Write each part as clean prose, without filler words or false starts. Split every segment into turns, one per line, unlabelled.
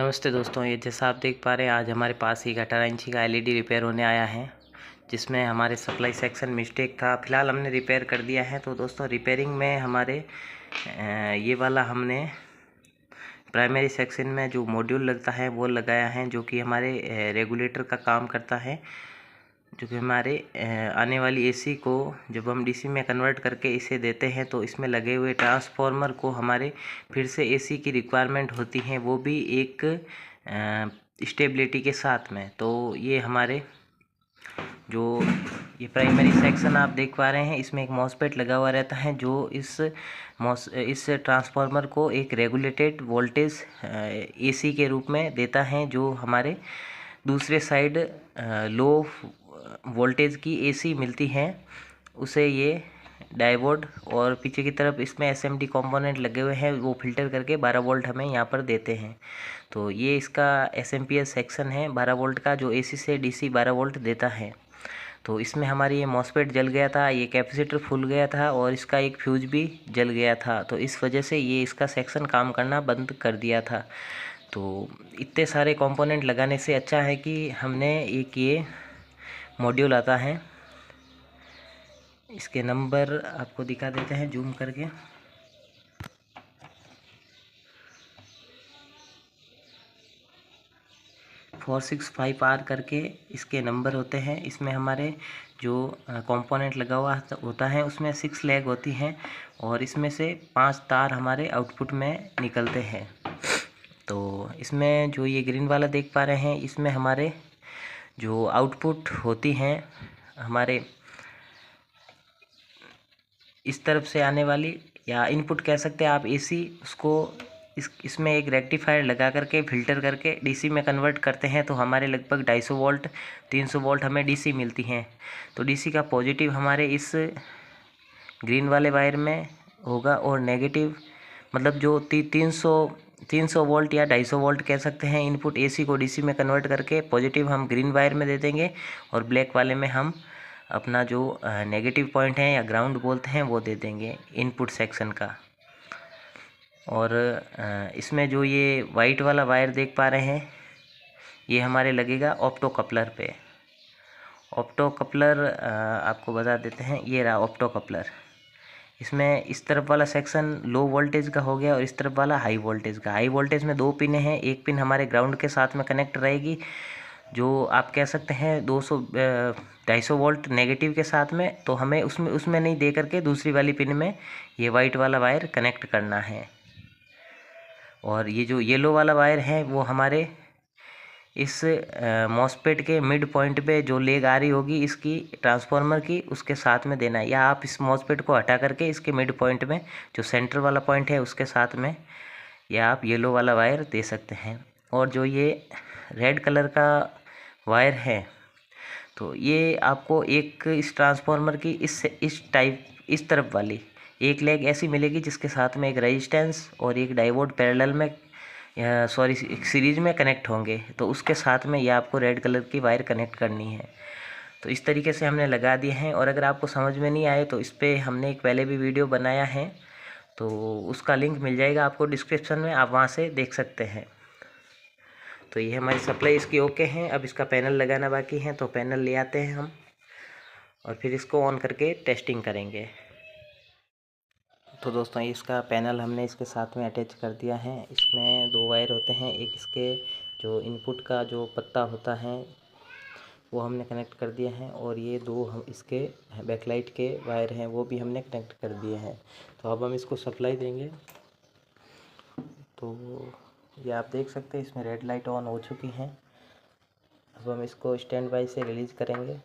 नमस्ते दोस्तों, ये जैसा आप देख पा रहे हैं आज हमारे पास एक 18 इंची का एलईडी रिपेयर होने आया है, जिसमें हमारे सप्लाई सेक्शन मिस्टेक था। फिलहाल हमने रिपेयर कर दिया है। तो दोस्तों रिपेयरिंग में हमारे ये वाला हमने प्राइमरी सेक्शन में जो मॉड्यूल लगता है वो लगाया है, जो कि हमारे रेगुलेटर का काम करता है, जो कि हमारे आने वाली एसी को जब हम डीसी में कन्वर्ट करके इसे देते हैं तो इसमें लगे हुए ट्रांसफार्मर को हमारे फिर से एसी की रिक्वायरमेंट होती है, वो भी एक स्टेबिलिटी के साथ में। तो ये हमारे जो ये प्राइमरी सेक्शन आप देख पा रहे हैं, इसमें एक मॉसफेट लगा हुआ रहता है जो इस ट्रांसफार्मर को एक रेगुलेटेड वोल्टेज एसी के रूप में देता है, जो हमारे दूसरे साइड लो वोल्टेज की एसी मिलती है उसे ये डायोड और पीछे की तरफ इसमें एसएमडी कंपोनेंट लगे हुए हैं, वो फिल्टर करके 12 वोल्ट हमें यहाँ पर देते हैं। तो ये इसका एसएमपीएस सेक्शन है 12 वोल्ट का, जो एसी से डीसी 12 वोल्ट देता है। तो इसमें हमारी ये मॉसफेट जल गया था, ये कैपेसिटर फूल गया था और इसका एक फ्यूज भी जल गया था, तो इस वजह से ये इसका सेक्शन काम करना बंद कर दिया था। तो इतने सारे कंपोनेंट लगाने से अच्छा है कि हमने एक ये मॉड्यूल आता है, इसके नंबर आपको दिखा देते हैं जूम करके। (465R) करके इसके नंबर होते हैं। इसमें हमारे जो कंपोनेंट लगा हुआ होता है उसमें 6 लेग होती हैं और इसमें से 5 तार हमारे आउटपुट में निकलते हैं। तो इसमें जो ये ग्रीन वाला देख पा रहे हैं, इसमें हमारे जो आउटपुट होती हैं हमारे इस तरफ से आने वाली, या इनपुट कह सकते हैं आप एसी, उसको इसमें एक रेक्टिफायर लगा करके फ़िल्टर करके डीसी में कन्वर्ट करते हैं, तो हमारे लगभग 250 वोल्ट 300 वोल्ट हमें डीसी मिलती हैं। तो डीसी का पॉजिटिव हमारे इस ग्रीन वाले वायर में होगा और नेगेटिव मतलब जो 300 वोल्ट या 250 वोल्ट कह सकते हैं, इनपुट एसी को डीसी में कन्वर्ट करके पॉजिटिव हम ग्रीन वायर में दे देंगे और ब्लैक वाले में हम अपना जो नेगेटिव पॉइंट है या ग्राउंड बोलते हैं वो दे देंगे इनपुट सेक्शन का। और इसमें जो ये वाइट वाला वायर देख पा रहे हैं, ये हमारे लगेगा ऑप्टो कपलर पे। ऑप्टो कपलर आपको बता देते हैं, ये रहा ऑप्टो कपलर। इसमें इस तरफ वाला सेक्शन लो वोल्टेज का हो गया और इस तरफ वाला हाई वोल्टेज का। हाई वोल्टेज में 2 पिन हैं, एक पिन हमारे ग्राउंड के साथ में कनेक्ट रहेगी, जो आप कह सकते हैं 250 वोल्ट नेगेटिव के साथ में। तो हमें उसमें नहीं दे करके दूसरी वाली पिन में ये वाइट वाला वायर कनेक्ट करना है। और ये जो येलो वाला वायर है वो हमारे इस मॉसफेट के मिड पॉइंट पे जो लेग आ रही होगी इसकी ट्रांसफार्मर की, उसके साथ में देना है, या आप इस मॉसफेट को हटा करके इसके मिड पॉइंट में जो सेंटर वाला पॉइंट है उसके साथ में, या आप येलो वाला वायर दे सकते हैं। और जो ये रेड कलर का वायर है, तो ये आपको एक इस ट्रांसफार्मर की इस तरफ वाली एक लेग ऐसी मिलेगी जिसके साथ में एक रेजिस्टेंस और एक डायोड पैरेलल में सीरीज में कनेक्ट होंगे, तो उसके साथ में ये आपको रेड कलर की वायर कनेक्ट करनी है। तो इस तरीके से हमने लगा दिए हैं। और अगर आपको समझ में नहीं आए तो इस पर हमने एक पहले भी वीडियो बनाया है, तो उसका लिंक मिल जाएगा आपको डिस्क्रिप्शन में, आप वहाँ से देख सकते हैं। तो ये हमारी सप्लाई इसकी ओके हैं। अब इसका पैनल लगाना बाकी है, तो पैनल ले आते हैं हम और फिर इसको ऑन करके टेस्टिंग करेंगे। तो दोस्तों इसका पैनल हमने इसके साथ में अटैच कर दिया है। इसमें 2 वायर होते हैं, एक इसके जो इनपुट का जो पत्ता होता है वो हमने कनेक्ट कर दिया है, और ये 2 हम इसके बैकलाइट के वायर हैं वो भी हमने कनेक्ट कर दिए हैं। तो अब हम इसको सप्लाई देंगे। तो ये आप देख सकते हैं इसमें रेड लाइट ऑन हो चुकी हैं। अब हम इसको स्टैंड बाय से रिलीज़ करेंगे।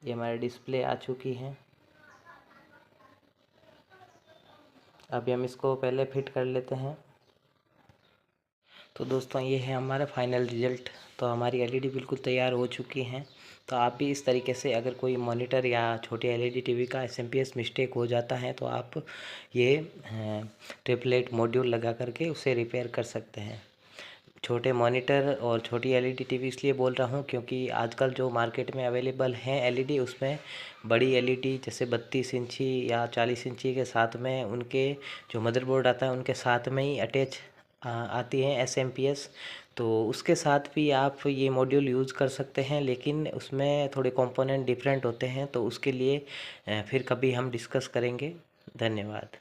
ये हमारी डिस्प्ले आ चुकी है। अभी हम इसको पहले फिट कर लेते हैं। तो दोस्तों ये है हमारा फाइनल रिज़ल्ट। तो हमारी एलईडी बिल्कुल तैयार हो चुकी हैं। तो आप भी इस तरीके से, अगर कोई मॉनिटर या छोटी एलईडी टीवी का एसएमपीएस मिस्टेक हो जाता है तो आप ये ट्रिपलेट मॉड्यूल लगा करके उसे रिपेयर कर सकते हैं। छोटे मॉनिटर और छोटी एलईडी टीवी इसलिए बोल रहा हूँ क्योंकि आजकल जो मार्केट में अवेलेबल हैं एलईडी, उसमें बड़ी एलईडी जैसे 32 इंची या 40 इंची के साथ में उनके जो मदरबोर्ड आता है उनके साथ में ही अटैच आती हैं एसएमपीएस। तो उसके साथ भी आप ये मॉड्यूल यूज़ कर सकते हैं, लेकिन उसमें थोड़े कंपोनेंट डिफरेंट होते हैं, तो उसके लिए फिर कभी हम डिस्कस करेंगे। धन्यवाद।